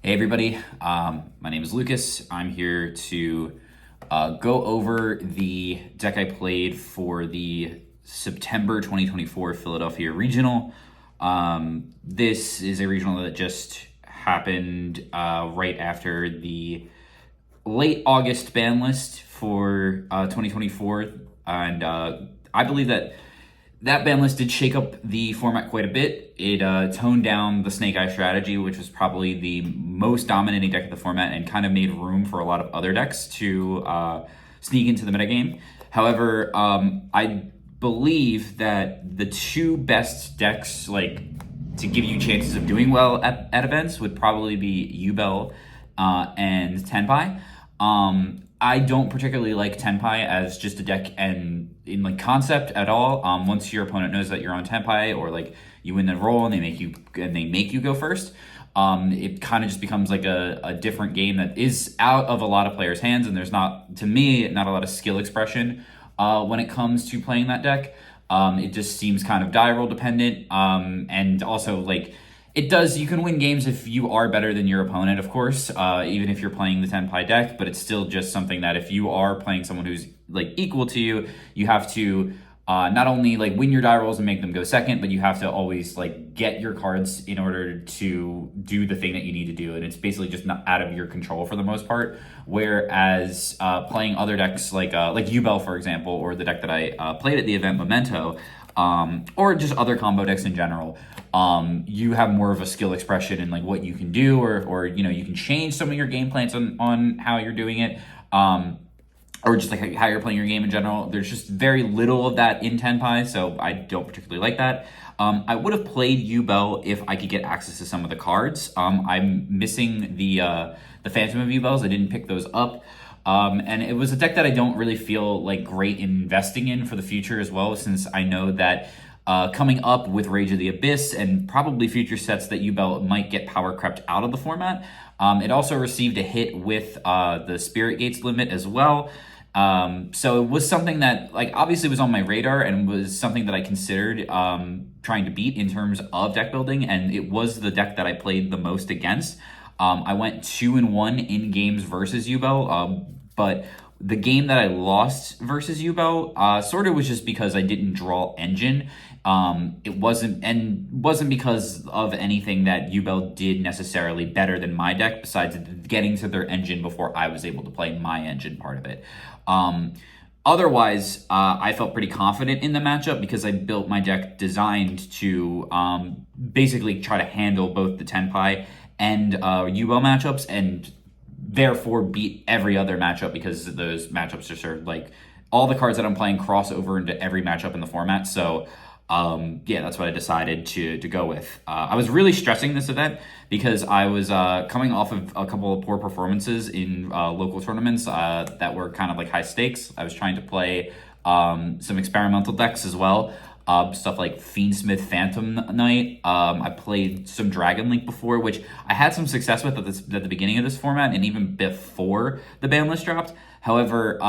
Hey everybody, my name is Lucas. I'm here to go over the deck I played for the September 2024 Philadelphia Regional. This is a regional that just happened right after the late August ban list for 2024, and I believe that ban list did shake up the format quite a bit. It toned down the Snake Eye strategy, which was probably the most dominating deck of the format, and kind of made room for a lot of other decks to sneak into the metagame. However, I believe that the two best decks, like, to give you chances of doing well at events would probably be Yubel and Tenpai. I don't particularly like Tenpai as just a deck and in like concept at all. Once your opponent knows that you're on Tenpai, or like you win the roll and they make you go first, it kind of just becomes like a different game that is out of a lot of players' hands, and there's not a lot of skill expression when it comes to playing that deck. It just seems kind of die roll dependent, and also like you can win games if you are better than your opponent, of course, even if you're playing the Tenpai deck, but it's still just something that if you are playing someone who's like equal to you, you have to not only like win your die rolls and make them go second, but you have to always like get your cards in order to do the thing that you need to do. And it's basically just not out of your control for the most part. Whereas playing other decks like Yubel, for example, or the deck that I played at the event, Memento, or just other combo decks in general, you have more of a skill expression in like what you can do, or you know, you can change some of your game plans on how you're doing it, or just like how you're playing your game in general. There's just very little of that in Tenpai, so I don't particularly like that. I would have played Yubel if I could get access to some of the cards. I'm missing the Phantom of Yubels. I didn't pick those up. And it was a deck that I don't really feel like great investing in for the future as well, since I know that coming up with Rage of the Abyss and probably future sets that Yubel might get power crept out of the format. It also received a hit with the Spirit Gates limit as well. So it was something that like obviously was on my radar and was something that I considered trying to beat in terms of deck building, and it was the deck that I played the most against. I went 2-1 in games versus Yubel, but the game that I lost versus Yubel sort of was just because I didn't draw engine. It wasn't because of anything that Yubel did necessarily better than my deck, besides getting to their engine before I was able to play my engine part of it. Otherwise, I felt pretty confident in the matchup because I built my deck designed to basically try to handle both the Tenpai and Yubel matchups, and therefore beat every other matchup, because those matchups are sort of like all the cards that I'm playing cross over into every matchup in the format. So yeah, that's what I decided to go with. I was really stressing this event because I was coming off of a couple of poor performances in local tournaments that were kind of like high stakes. I was trying to play some experimental decks as well. Stuff like Fiendsmith Phantom Knight. I played some Dragon Link before, which I had some success with at the beginning of this format and even before the ban list dropped. However,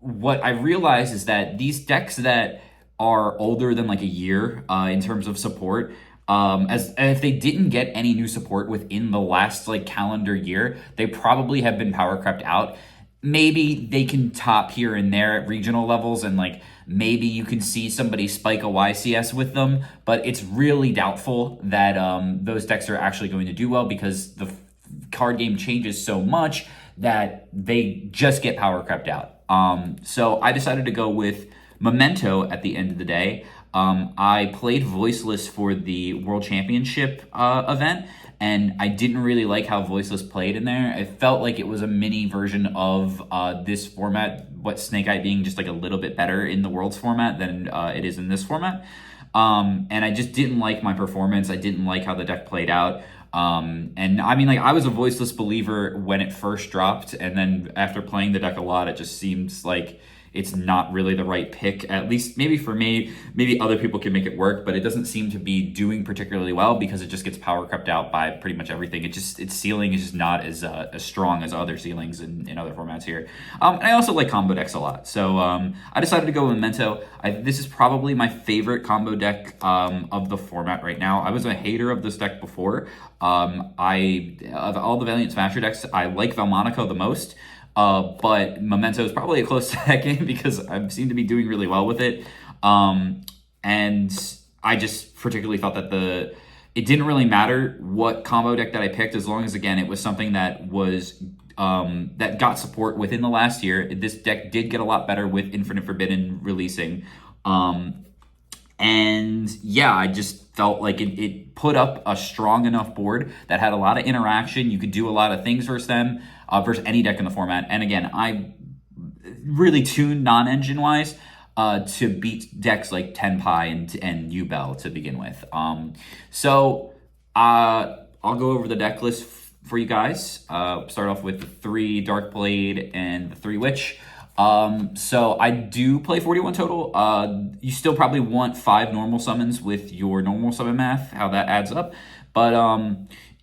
what I realized is that these decks that are older than like a year in terms of support, as if they didn't get any new support within the last like calendar year, they probably have been power crept out. Maybe they can top here and there at regional levels, and like maybe you can see somebody spike a YCS with them, but it's really doubtful that those decks are actually going to do well, because the card game changes so much that they just get power crept out. So I decided to go with Memento at the end of the day. I played Voiceless for the World Championship event, and I didn't really like how Voiceless played in there. It felt like it was a mini version of this format, what Snake Eye being just like a little bit better in the Worlds format than it is in this format. And I just didn't like my performance. I didn't like how the deck played out. And I mean, like, I was a Voiceless believer when it first dropped, and then after playing the deck a lot, it just seems like it's not really the right pick, at least maybe for me. Maybe other people can make it work, but it doesn't seem to be doing particularly well because it just gets power crept out by pretty much everything. Its ceiling is just not as strong as other ceilings in other formats here. And I also like combo decks a lot, so I decided to go with Memento. This is probably my favorite combo deck of the format right now. I was a hater of this deck before. Of all the Valiant Smasher decks, I like Valmonaco the most. But Memento is probably a close second because I seem to be doing really well with it. And I just particularly felt that it didn't really matter what combo deck that I picked, as long as, again, it was something that was that got support within the last year. This deck did get a lot better with Infinite Forbidden releasing. And yeah, I just felt like it put up a strong enough board that had a lot of interaction. You could do a lot of things versus them, versus any deck in the format. And again, I really tuned non-engine wise to beat decks like Tenpai and Yubel to begin with. So I'll go over the deck list for you guys. Start off with the 3 Darkblade and the 3 Witch. So I do play 41 total. You still probably want 5 normal summons with your normal summon math, how that adds up. But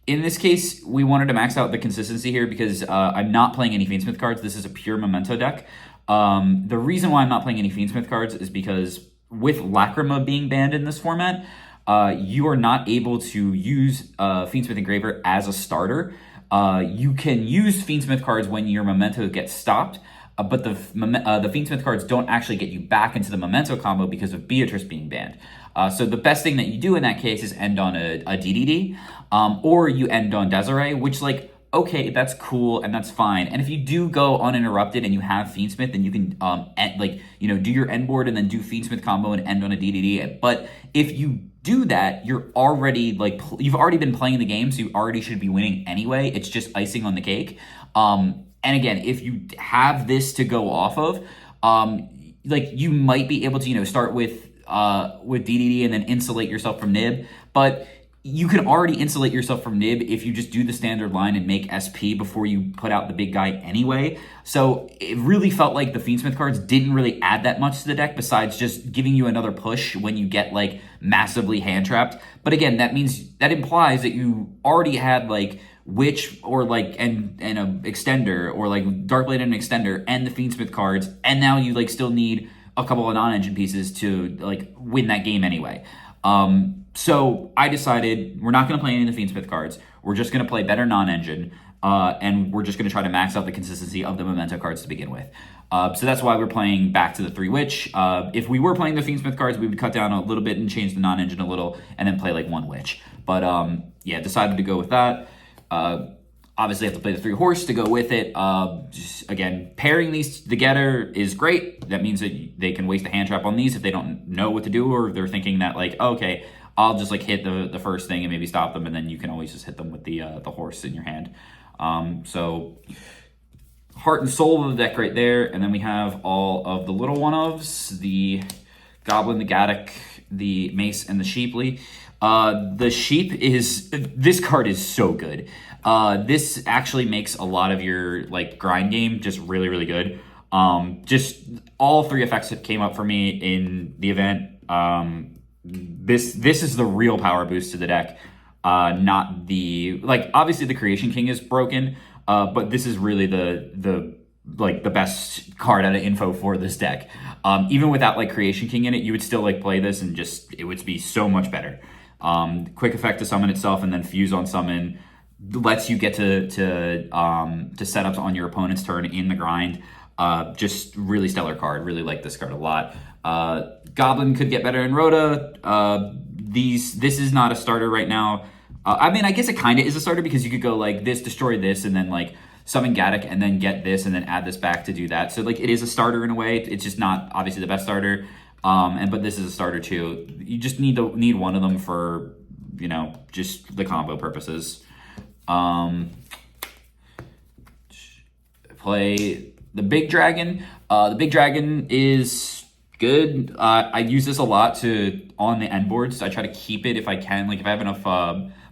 in this case, we wanted to max out the consistency here because I'm not playing any Fiendsmith cards. This is a pure Memento deck. The reason why I'm not playing any Fiendsmith cards is because with Lacrima being banned in this format, you are not able to use Fiendsmith Engraver as a starter. You can use Fiendsmith cards when your Memento gets stopped, but the Fiendsmith cards don't actually get you back into the Memento combo because of Beatrice being banned. So the best thing that you do in that case is end on a DDD, or you end on Desiree, which, like, okay, that's cool and that's fine. And if you do go uninterrupted and you have Fiendsmith, then you can do your end board and then do Fiendsmith combo and end on a DDD. But if you do that, you're already you've already been playing the game, so you already should be winning anyway. It's just icing on the cake. And again, if you have this to go off of, you might be able to, start with DDD and then insulate yourself from Nib. But you can already insulate yourself from Nib if you just do the standard line and make SP before you put out the big guy anyway. So it really felt like the Fiendsmith cards didn't really add that much to the deck besides just giving you another push when you get massively hand trapped. But again, that implies that you already had Witch or and a extender or Darkblade and an extender and the Fiendsmith cards, and now you still need a couple of non-engine pieces to win that game anyway. So I decided we're not going to play any of the Fiendsmith cards. We're just going to play better non-engine, and we're just going to try to max out the consistency of the Memento cards to begin with. So that's why we're playing back to the 3 Witch. If we were playing the Fiendsmith cards, we would cut down a little bit and change the non-engine a little, and then play 1 Witch. But decided to go with that. Obviously, I have to play the 3 Horse to go with it. Again, pairing these together is great. That means that they can waste a hand trap on these if they don't know what to do, or they're thinking that okay, I'll just hit the first thing and maybe stop them, and then you can always just hit them with the horse in your hand. So heart and soul of the deck right there, and then we have all of the little one-ofs, the Goblin, the Gaddock, the Mace, and the Sheeply. The Sheep this card is so good. This actually makes a lot of your grind game just really, really good. Just all 3 effects that came up for me in the event. This is the real power boost to the deck. Not the obviously the Creation King is broken, but this is really the best card out of info for this deck. Even without Creation King in it, you would still play this and it would be so much better. Quick effect to summon itself and then fuse on summon lets you get to setups on your opponent's turn in the grind. Just really stellar card. Really like this card a lot. Goblin could get better in Rhoda. This is not a starter right now. I guess it kind of is a starter because you could go this, destroy this, and then summon Gaddock and then get this and then add this back to do that. So it is a starter in a way. It's just not obviously the best starter. But this is a starter too. You just need one of them for just the combo purposes. Play the Big Dragon. The Big Dragon is good. I use this a lot on the end boards. I try to keep it if I can. If I have enough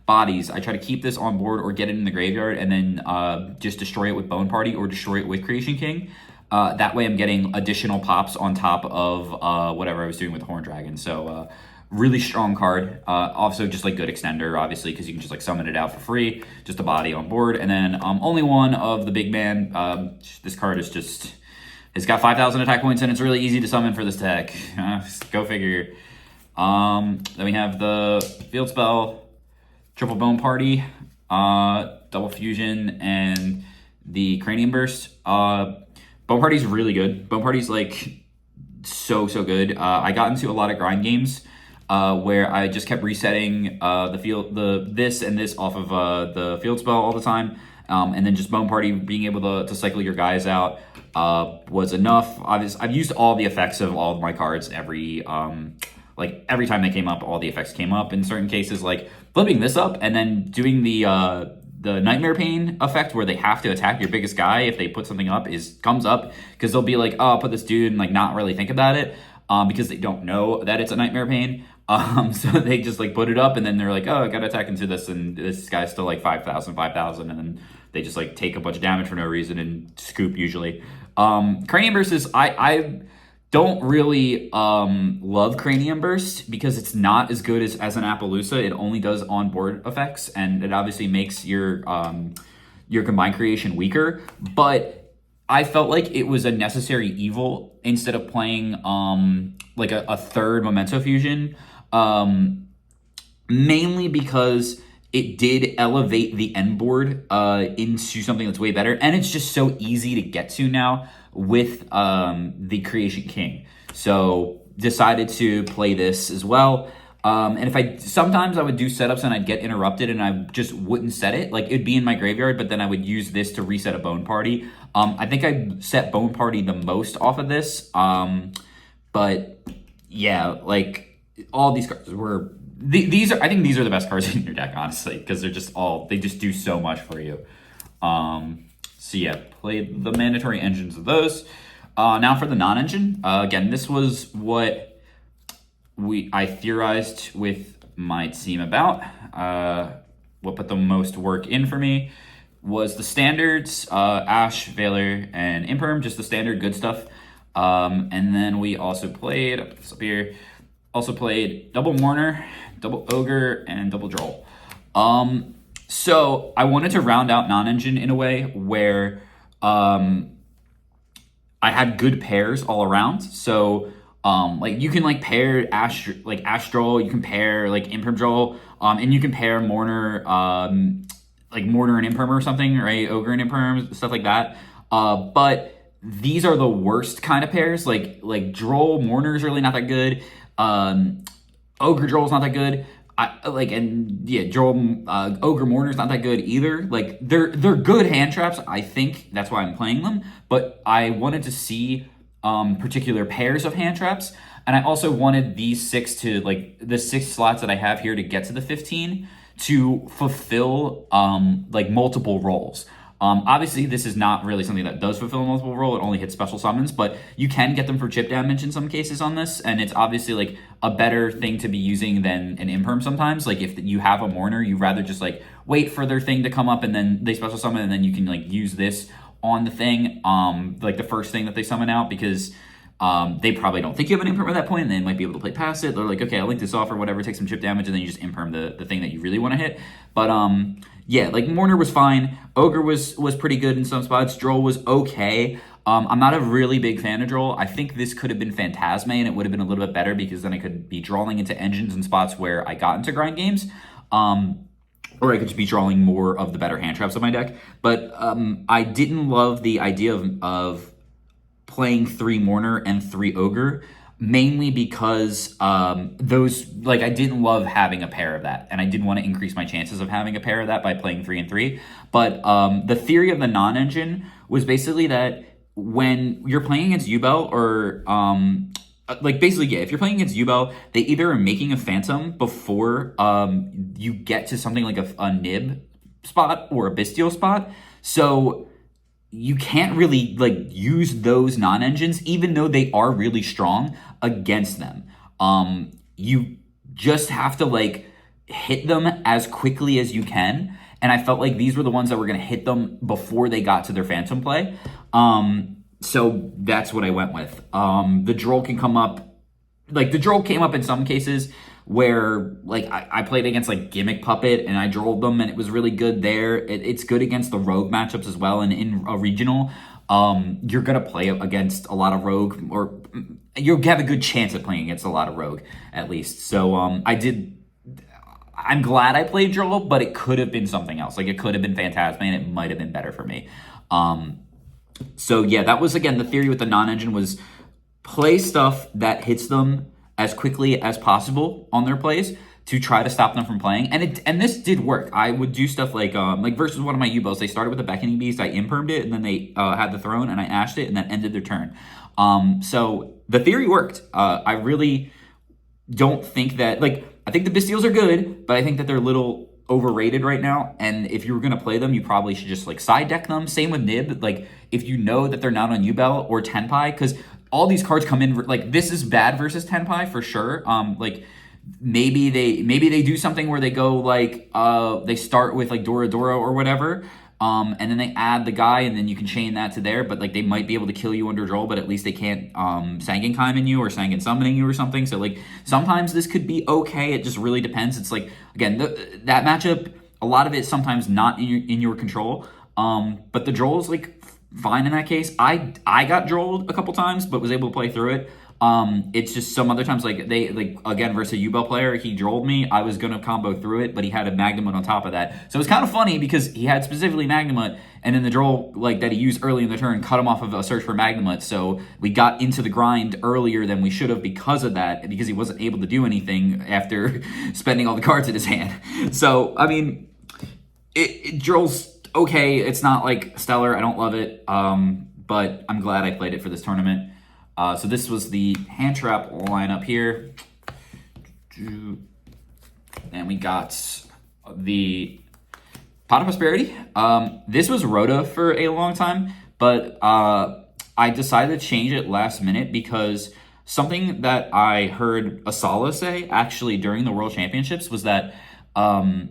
bodies, I try to keep this on board or get it in the graveyard and then just destroy it with Bone Party or destroy it with Creation King. That way I'm getting additional pops on top of whatever I was doing with the Horn Dragon. So really strong card. Also just like good extender, obviously, because you can just like summon it out for free, just a body on board. And then only one of the big man. This card is just, it's got 5,000 attack points and it's really easy to summon for this deck. Go figure. Then we have the field spell, triple bone party, double fusion, and the cranium burst. Bone party's really good. Bone party's like so good. I got into a lot of grind games where I just kept resetting this and this off of the field spell all the time, and then just bone party being able to cycle your guys out was enough. I've used all the effects of all of my cards every time they came up. All the effects came up in certain cases, like flipping this up and then doing the Nightmare Pain effect where they have to attack your biggest guy if they put something up comes up because they'll be like, oh, I'll put this dude and like not really think about it because they don't know that it's a Nightmare Pain. So they just like put it up and then they're like, oh, I gotta attack into this, and this guy's still like 5,000, and then they just like take a bunch of damage for no reason and scoop usually. Cranium Burst is, I don't really love Cranium Burst because it's not as good as an Appaloosa. It only does on-board effects, and it obviously makes your combined creation weaker. But I felt like it was a necessary evil instead of playing like a third Memento Fusion, mainly because it did elevate the end board into something that's way better, and it's just so easy to get to now with the Creation King. So decided to play this as well. And sometimes I would do setups and I'd get interrupted and I just wouldn't set it. Like it'd be in my graveyard, but then I would use this to reset a Bone Party. I think I set Bone Party the most off of this. But yeah, like all these cards were, I think these are the best cards in your deck, honestly, because they just do so much for you. So yeah, played the mandatory engines of those. Now for the non-engine. Again, this was what I theorized with my team about. What put the most work in for me was the standards, Ash, Valor, and Imperm, just the standard good stuff. And then we also played, I'll put this up here, also played double Mourner, double Ogre, and double Droll. So I wanted to round out non-engine in a way where I had good pairs all around. So like you can like pair Astral, you can pair like Imperm Droll, and you can pair Mourner, like Mourner and Imperm or something, right? Ogre and Imperm, stuff like that. But these are the worst kind of pairs. Like Droll, Mourner is really not that good. Ogre Droll's not that good. Droll, Ogre Mourner's not that good either. Like they're good hand traps. I think that's why I'm playing them. But I wanted to see particular pairs of hand traps, and I also wanted these the 6 slots that I have here to get to the 15 to fulfill like multiple roles. Obviously, this is not really something that does fulfill a multiple role. It only hits special summons, but you can get them for chip damage in some cases on this, and it's obviously like a better thing to be using than an Imperm sometimes. Like if you have a Mourner, you'd rather just like wait for their thing to come up and then they special summon, and then you can like use this on the thing, like the first thing that they summon out, because they probably don't think you have an Imperm at that point, and they might be able to play past it. They're like, okay, I'll link this off or whatever, take some chip damage, and then you just Imperm the thing that you really want to hit. But yeah, like Mourner was fine. Ogre was pretty good in some spots. Droll was okay. I'm not a really big fan of Droll. I think this could have been Phantasme, and it would have been a little bit better because then I could be drawing into engines in spots where I got into grind games. Or I could just be drawing more of the better hand traps of my deck. But I didn't love the idea of playing 3 Mourner and 3 Ogre, mainly because I didn't love having a pair of that, and I didn't want to increase my chances of having a pair of that by playing 3 and 3. But the theory of the non-engine was basically that when you're playing against Yubel or if you're playing against Yubel, they either are making a Phantom before you get to something like a Nib spot or a Bestial spot, so you can't really like use those non-engines, even though they are really strong, against them. You just have to like hit them as quickly as you can, and I felt like these were the ones that were going to hit them before they got to their Phantom play. So that's what I went with. The droll can come up, like the droll came up in some cases where like I played against like Gimmick Puppet and I drolled them and it was really good there. It's good against the rogue matchups as well. And in a regional, you're gonna play against a lot of rogue, or you'll have a good chance at playing against a lot of rogue at least. So I'm glad I played droll, but it could have been something else. Like it could have been Phantasma and it might have been better for me. So yeah, that was again the theory with the non-engine was play stuff that hits them as quickly as possible on their plays to try to stop them from playing. And this did work. I would do stuff like versus one of my U-boats, they started with a Beckoning Beast, I impermed it, and then they had the throne and I ashed it and that ended their turn. So the theory worked. I really don't think that, like, I think the Bastiles are good, but I think that they're a little overrated right now, and if you were going to play them, you probably should just like side deck them. Same with Nib, like if you know that they're not on U-Bell or Tenpai, because all these cards come in, like this is bad versus Tenpai for sure. Like maybe they do something where they go like they start with like Dora Dora or whatever, and then they add the guy, and then you can chain that to there. But like they might be able to kill you under droll, but at least they can't Sangenheim you or Sangen summoning you or something. So like sometimes this could be okay. It just really depends. It's like again that matchup, a lot of it sometimes not in your control. But the droll is like fine in that case. I got drolled a couple times, but was able to play through it. It's just some other times, like they like again versus a U-Bell player, he drolled me. I was gonna combo through it, but he had a Magnamut on top of that. So it was kind of funny because he had specifically Magnamut, and then the droll like that he used early in the turn cut him off of a search for Magnamut. So we got into the grind earlier than we should have because of that, because he wasn't able to do anything after spending all the cards in his hand. So I mean, droll's okay. It's not like stellar. I don't love it. But I'm glad I played it for this tournament. So this was the hand trap lineup here. And we got the Pot of Prosperity. This was Rhoda for a long time, but I decided to change it last minute because something that I heard Asala say actually during the World Championships was that Pot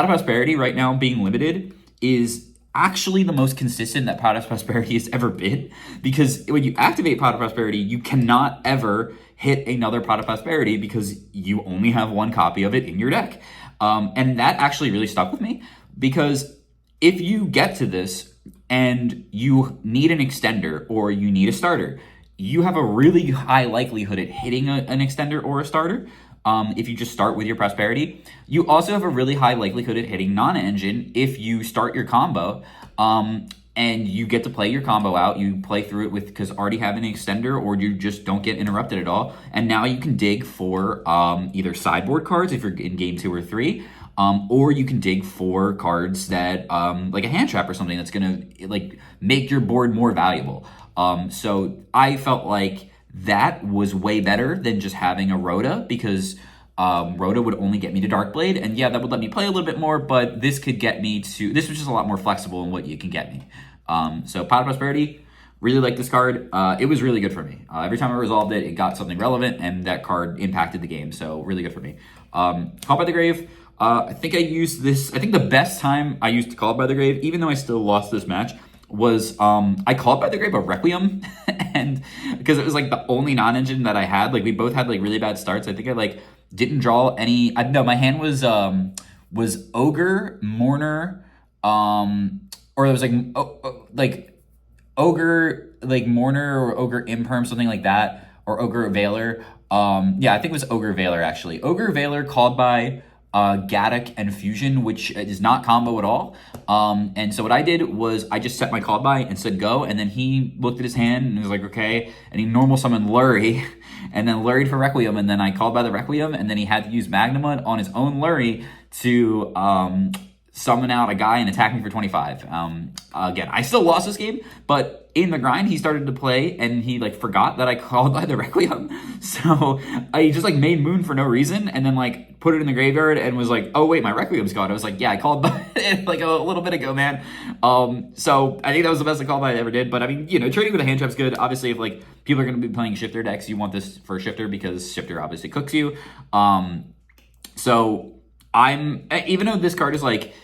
of Prosperity right now being limited is actually the most consistent that Pot of Prosperity has ever been, because when you activate Pot of Prosperity, you cannot ever hit another Pot of Prosperity because you only have one copy of it in your deck. And that actually really stuck with me, because if you get to this and you need an extender or you need a starter, you have a really high likelihood at hitting an extender or a starter. If you just start with your Prosperity. You also have a really high likelihood at hitting non-engine if you start your combo, and you get to play your combo out. You play through it with, because already have an extender, or you just don't get interrupted at all. And now you can dig for either sideboard cards if you're in game 2 or 3, or you can dig for cards that like a hand trap or something that's gonna like make your board more valuable. So I felt like that was way better than just having a Rhoda, because Rhoda would only get me to Darkblade, and yeah, that would let me play a little bit more, but this could get me to, this was just a lot more flexible in what you can get me. So Pot of Prosperity, really like this card. It was really good for me. Every time I resolved it, it got something relevant, and that card impacted the game, so really good for me. Call by the Grave, I think I used this, I think the best time I used to Call by the Grave, even though I still lost this match, was I called by the Grave a Requiem, and because it was like the only non-engine that I had. Like we both had like really bad starts. I think I like didn't draw any. No, my hand was Ogre, Mourner, or it was like Ogre, like Mourner, or Ogre Imperm, something like that, or Ogre Veiler. Yeah, I think it was Ogre Veiler actually. Ogre Veiler called by Gaddock and Fusion, which is not combo at all. And so what I did was I just set my call by and said go, and then he looked at his hand and was like, okay, and he normal summoned Lurie, and then Luried for Requiem, and then I called by the Requiem, and then he had to use Magnamut on his own Lurie to summon out a guy and attack me for 25. Again, I still lost this game, but in the grind, he started to play, and he like forgot that I called by the Requiem. So I just like made Moon for no reason, and then like put it in the graveyard and was like, oh wait, my Requiem's gone. I was like, yeah, I called by it like a little bit ago, man. So I think that was the best call by I ever did. But I mean, you know, trading with a hand trap's good. Obviously, if like people are going to be playing shifter decks, you want this for shifter because shifter obviously cooks you. So I'm, even though this card is like,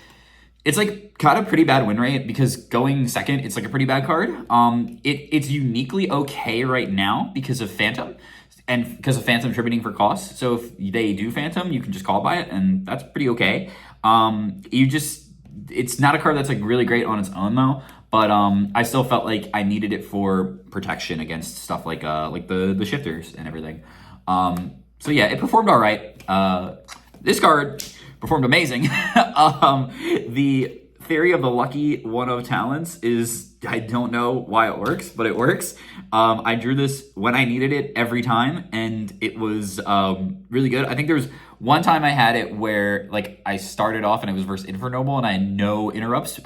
it's like got a pretty bad win rate because going second, it's like a pretty bad card. It's uniquely okay right now because of Phantom and because of Phantom tributing for cost. So if they do Phantom, you can just call by it, and that's pretty okay. It's not a card that's like really great on its own though. But I still felt like I needed it for protection against stuff like the shifters and everything. So yeah, it performed all right. This card performed amazing. The theory of the lucky one of talents is, I don't know why it works, but it works. I drew this when I needed it every time, and it was really good. I think there was one time I had it where like I started off and it was versus Infernoble and I had no interrupts.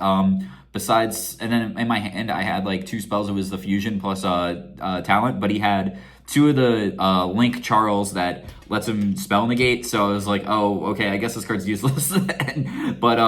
Besides, and then in my hand I had like 2 spells. It was the fusion plus talent, but he had 2 of the Link Charles that lets him spell negate. So I was like, oh, okay, I guess this card's useless. But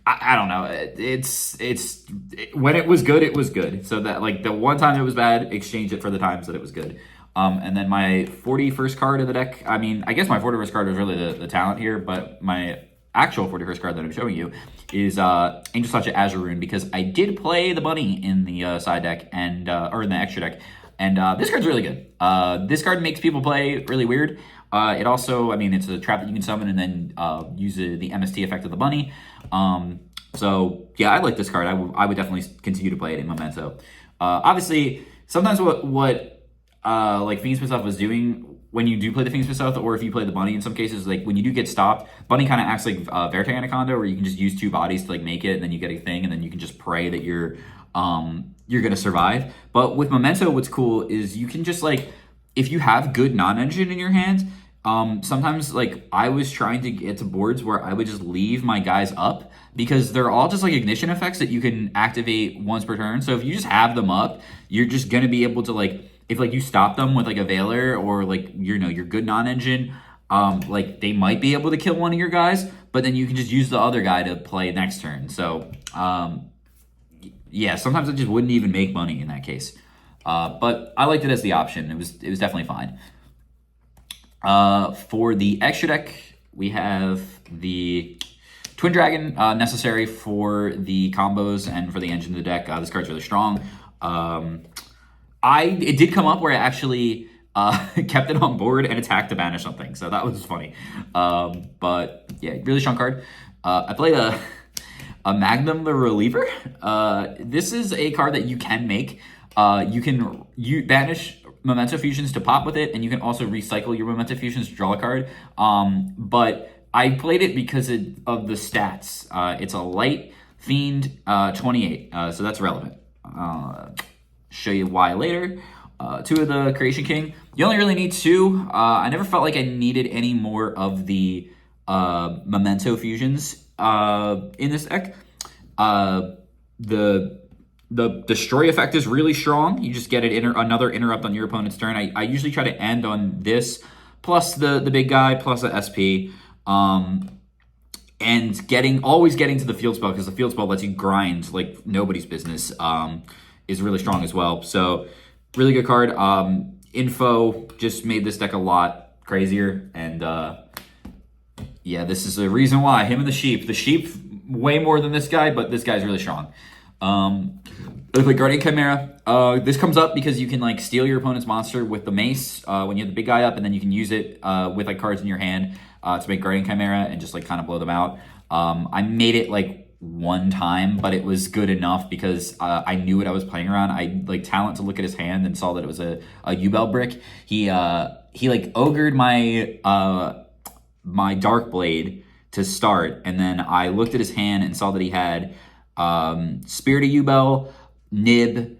I don't know. It's when it was good, it was good. So that like the one time it was bad, exchange it for the times that it was good. And then my 41st card of the deck. I mean, I guess my 41st card was really the talent here, but my actual 41st card that I'm showing you is Angel Touch at Azure Rune, because I did play the bunny in the side deck and or in the extra deck, and this card's really good. This card makes people play really weird. It also, I mean, it's a trap that you can summon and then use the MST effect of the bunny. So yeah, I like this card. I would definitely continue to play it in Memento. Obviously, sometimes what like Fiends for South was doing when you do play the Fiends for South, or if you play the bunny in some cases, like when you do get stopped, bunny kind of acts like Verte Anaconda, where you can just use 2 bodies to like make it, and then you get a thing, and then you can just pray that you're gonna survive. But with Memento, what's cool is you can just like, if you have good non-engine in your hand, sometimes like I was trying to get to boards where I would just leave my guys up because they're all just like ignition effects that you can activate once per turn. So if you just have them up, you're just gonna be able to like, if like you stop them with like a Veiler or like your good non-engine, like they might be able to kill one of your guys, but then you can just use the other guy to play next turn. So yeah, sometimes it just wouldn't even make money in that case. But I liked it as the option. It was definitely fine. For the extra deck, we have the Twin Dragon, necessary for the combos and for the engine of the deck. This card's really strong. It did come up where I actually kept it on board and attacked to banish something, so that was funny. But yeah, really strong card. I played a Magnum the Reliever. This is a card that you can make. You can banish Memento Fusions to pop with it, and you can also recycle your Memento Fusions to draw a card. But I played it because of the stats. It's a light fiend 28, so that's relevant. Show you why later. 2 of the Creation King. You only really need 2. I never felt like I needed any more of the Memento Fusions in this deck. The Destroy effect is really strong. You just get another interrupt on your opponent's turn. I usually try to end on this, plus the big guy, plus the SP. And always getting to the field spell, because the field spell lets you grind like nobody's business, is really strong as well. So really good card. Info just made this deck a lot crazier, and yeah, this is the reason why. Him and the sheep way more than this guy, but this guy's really strong. Look like Guardian Chimera. This comes up because you can like steal your opponent's monster with the mace when you have the big guy up, and then you can use it with like cards in your hand to make Guardian Chimera and just like kind of blow them out. I made it like 1 time, but it was good enough because I knew what I was playing around. I like talent to look at his hand and saw that it was a U-Bell brick. He like ogred my Dark Blade to start, and then I looked at his hand and saw that he had Spirit of U-Bell, Nib,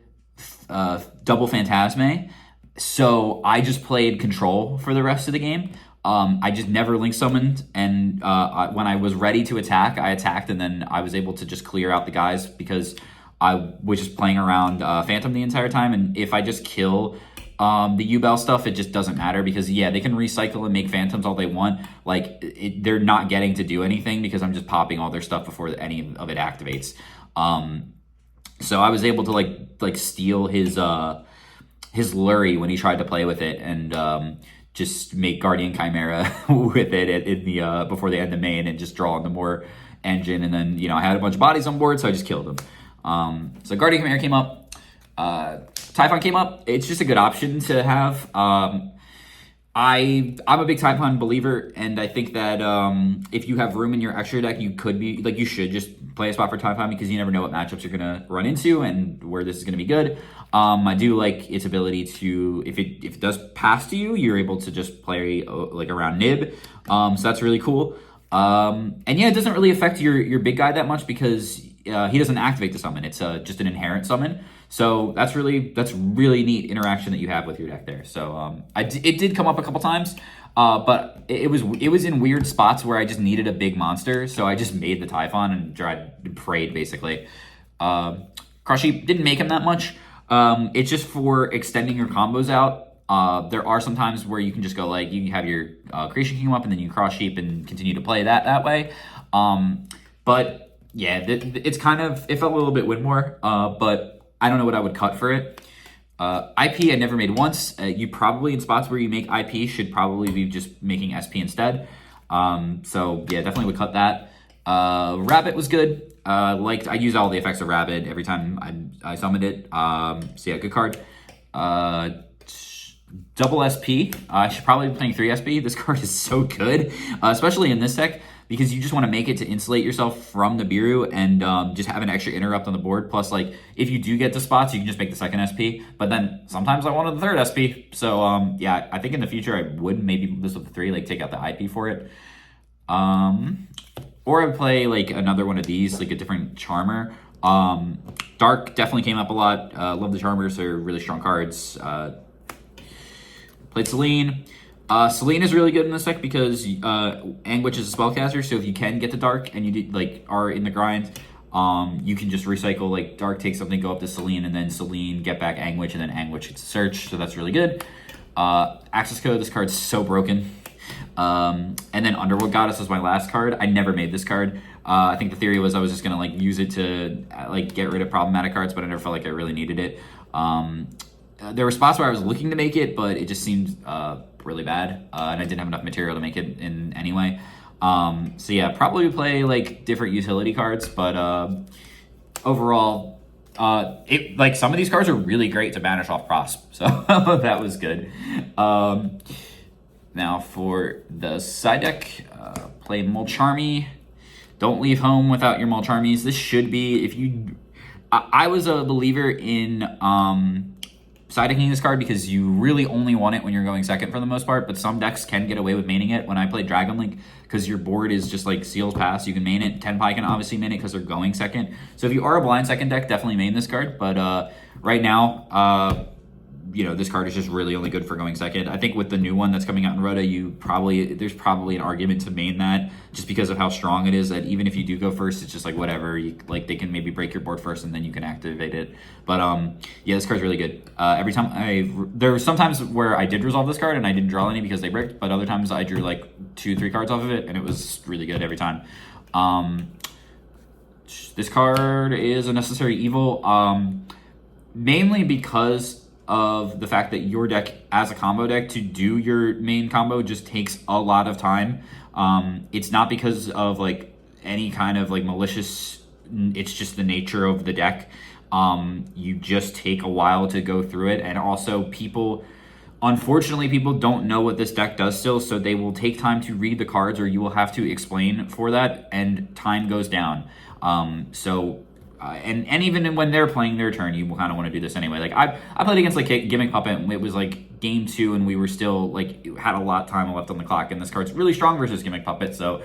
double Phantasme. So I just played Control for the rest of the game. I just never link summoned, and when I was ready to attack, I attacked, and then I was able to just clear out the guys because I was just playing around Phantom the entire time. And if I just kill the U-Bell stuff, it just doesn't matter because, yeah, they can recycle and make Phantoms all they want. Like, they're not getting to do anything because I'm just popping all their stuff before any of it activates. So I was able to like steal his Lurie when he tried to play with it, and just make Guardian Chimera with it in the before the end of main, and just draw into more engine, and then, I had a bunch of bodies on board, so I just killed them. So Guardian Command came up. Typhon came up. It's just a good option to have. I'm a big Typhon believer, and I think that if you have room in your extra deck, you should just play a spot for Typhon, because you never know what matchups you're gonna run into and where this is gonna be good. I do like its ability to, if it does pass to you, you're able to just play like around Nib. So that's really cool. And yeah, it doesn't really affect your big guy that much, because he doesn't activate the summon. It's just an inherent summon. So that's really neat interaction that you have with your deck there. So it did come up a couple times, but it was in weird spots where I just needed a big monster. So I just made the Typhon and prayed basically. Crush Heap didn't make him that much. It's just for extending your combos out. There are some times where you can just go like, you have your Creation King up and then you Cross Sheep and continue to play that way. But yeah, it's kind of, it felt a little bit Winmore, but I don't know what I would cut for it. IP I never made once. You probably, in spots where you make IP, should probably be just making SP instead. So yeah, definitely would cut that. Rabbit was good. I use all the effects of Rabbit every time I summoned it. So yeah, good card. Double SP. I should probably be playing 3 SP. This card is so good, especially in this deck, because you just want to make it to insulate yourself from the Biru and just have an extra interrupt on the board. Plus, like, if you do get to spots, you can just make the 2nd SP. But then sometimes I wanted the 3rd SP. So yeah, I think in the future I would maybe this with the 3, like take out the IP for it. Or I would play like another one of these, like a different Charmer. Dark definitely came up a lot. Love the Charmers, they're really strong cards. Played Selene. Selene is really good in this deck because Anguish is a spellcaster, so if you can get to Dark and you are in the grind, you can just recycle, like, Dark, take something, go up to Selene, and then Selene, get back Anguish, and then Anguish gets Search, so that's really good. Access Code, this card's so broken. And then Underworld Goddess was my last card. I never made this card. I think the theory was I was just gonna use it to get rid of problematic cards, but I never felt like I really needed it. There were spots where I was looking to make it, but it just seemed really bad, and I didn't have enough material to make it in anyway. So yeah, probably play different utility cards, but overall, some of these cards are really great to banish off Prosp, so that was good. Now for the side deck, play Mulcharmy. Don't leave home without your Mulcharmies. This should be, I was a believer in side decking this card because you really only want it when you're going second for the most part, but some decks can get away with maining it. When I played Dragon Link, because your board is just like Seals Pass, you can main it. Tenpai can obviously main it because they're going second. So if you are a blind second deck, definitely main this card. But right now, this card is just really only good for going second. I think with the new one that's coming out in Rota, there's probably an argument to main that just because of how strong it is, that even if you do go first, it's just like whatever. They can maybe break your board first and then you can activate it. But yeah, this card's really good. Every time there were some times where I did resolve this card and I didn't draw any because they bricked, but other times I drew 2-3 cards off of it and it was really good every time. This card is a necessary evil, mainly because of the fact that your deck as a combo deck to do your main combo just takes a lot of time. It's not because of any kind of malicious, it's just the nature of the deck. You just take a while to go through it, and also unfortunately people don't know what this deck does still, so they will take time to read the cards, or you will have to explain for that, and time goes down. And even when they're playing their turn, you kind of want to do this anyway. I played against Gimmick Puppet, and it was game 2, and we were still had a lot of time left on the clock, and this card's really strong versus Gimmick Puppet. So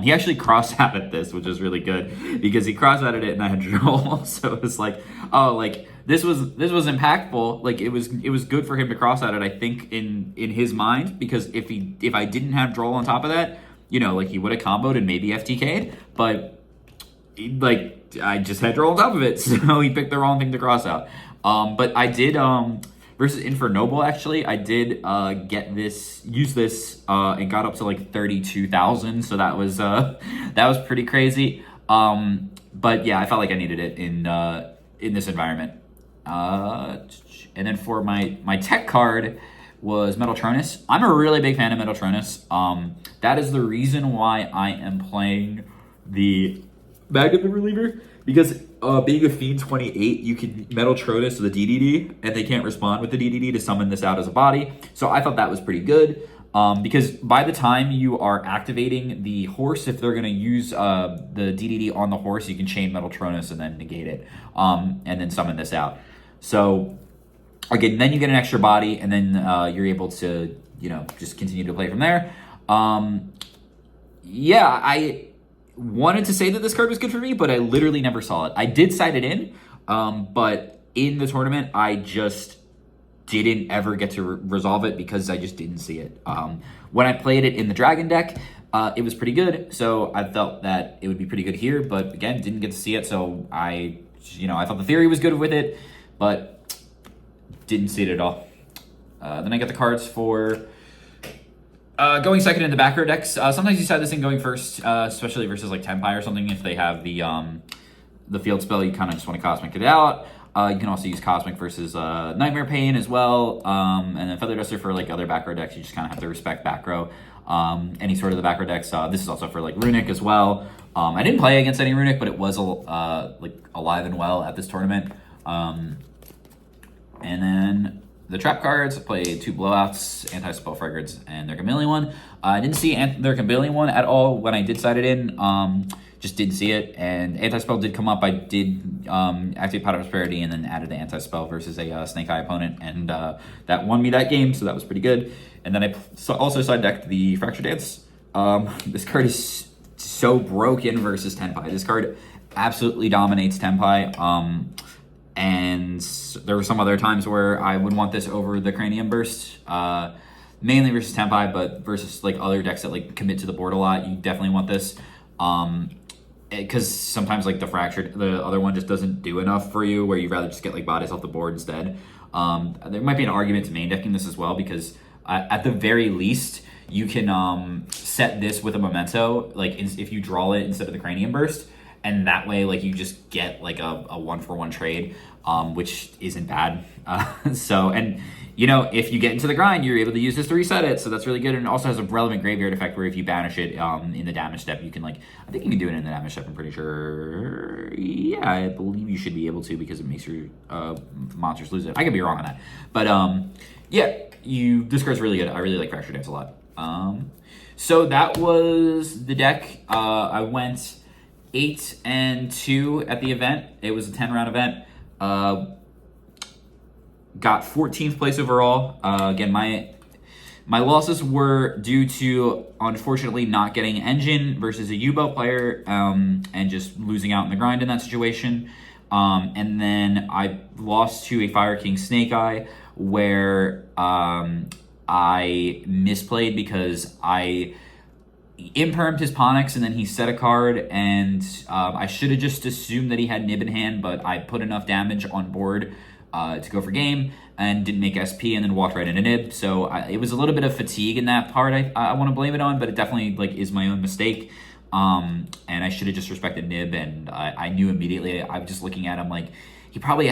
he actually cross-added this, which is really good because he cross-added it and I had draw. So it was this was impactful. It was good for him to cross-add it, I think, in his mind, because if I didn't have draw on top of that, he would have comboed and maybe FTK'd, but I just had draw on top of it, so he picked the wrong thing to cross out. But I did, versus Infernoble, actually, I did use this, and got up to 32,000, so that was pretty crazy. But yeah, I felt like I needed it in this environment. And then for my tech card was Metaltronus. I'm a really big fan of Metaltronus. That is the reason why I am playing the Magnum reliever, because being a Fiend 28, you can Metal Tronus with a DDD, and they can't respond with the DDD to summon this out as a body. So I thought that was pretty good. Because by the time you are activating the horse, if they're going to use the DDD on the horse, you can chain Metal Tronus and then negate it, and then summon this out. So again, then you get an extra body, and then you're able to, just continue to play from there. Yeah, I wanted to say that this card was good for me, but I literally never saw it. I did side it in, but in the tournament, I just didn't ever get to resolve it because I just didn't see it. When I played it in the Dragon deck, it was pretty good, so I felt that it would be pretty good here, but again, didn't get to see it, so I thought the theory was good with it, but didn't see it at all. Then I got the cards for going second in the back row decks. Sometimes you side this in going first, especially versus like Tenpai or something. If they have the field spell, you kind of just want to Cosmic it out. You can also use Cosmic versus Nightmare Pain as well. And then Feather Duster for like other back row decks. You just kind of have to respect back row. Any sort of the back row decks. This is also for like Runic as well. I didn't play against any Runic, but it was like alive and well at this tournament. And then the trap cards, I played 2 blowouts, Anti-Spell Fragrance, and their Chameleon one. I didn't see their Chameleon one at all when I did side it in. Just didn't see it, and Anti-Spell did come up. I did activate Pot of Prosperity and then added the Anti-Spell versus a Snake Eye opponent, and that won me that game, so that was pretty good. And then I also side decked the Fracture Dance. This card is so broken versus Tenpai. This card absolutely dominates Tenpai. And there were some other times where I would want this over the Cranium Burst, mainly versus Tenpai, but versus like other decks that like commit to the board a lot, you definitely want this. Because sometimes like the other one just doesn't do enough for you, where you'd rather just get like bodies off the board instead. There might be an argument to main decking this as well, because at the very least, you can set this with a Memento, like if you draw it instead of the Cranium Burst, and that way like you just get like a 1-for-1 trade, which isn't bad. If you get into the grind, you're able to use this to reset it, so that's really good. And it also has a relevant graveyard effect where if you banish it in the damage step, you can I think you can do it in the damage step, I'm pretty sure. Yeah, I believe you should be able to, because it makes your monsters lose it. I could be wrong on that. But this card's really good. I really like Fracture Dance a lot. So that was the deck. I went 8-2 at the event. It was a 10-round event. Got 14th place overall. Again, my losses were due to, unfortunately, not getting Engine versus a U-Boat player, and just losing out in the grind in that situation. And then I lost to a Fire King Snake Eye, where I misplayed because I impermed his Ponix, and then he set a card, and I should have just assumed that he had Nib in hand, but I put enough damage on board to go for game, and didn't make SP, and then walked right into Nib. So it was a little bit of fatigue in that part I want to blame it on, but it definitely is my own mistake. And I should have just respected Nib, and I knew immediately. I was just looking at him he probably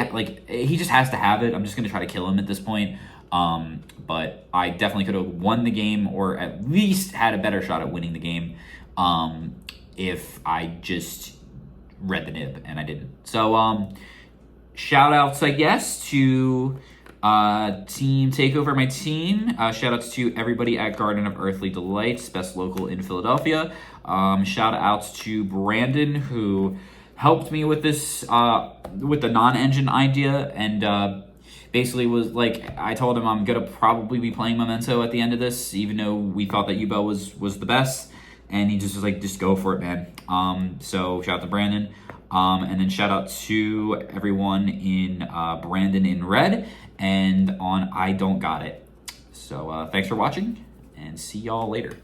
he just has to have it. I'm just going to try to kill him at this point. But I definitely could have won the game, or at least had a better shot at winning the game, if I just read the Nib, and I didn't. So shout outs, I guess, to Team Takeover, my team. Shout outs to everybody at Garden of Earthly Delights, best local in Philadelphia. Shout outs to Brandon, who helped me with this, with the non-engine idea, and basically was I told him I'm gonna probably be playing Memento at the end of this, even though we thought that Yubo was the best, and he just was just go for it, man. So shout out to Brandon, and then shout out to everyone in Brandon in Red and on I Don't Got It. So thanks for watching, and see y'all later.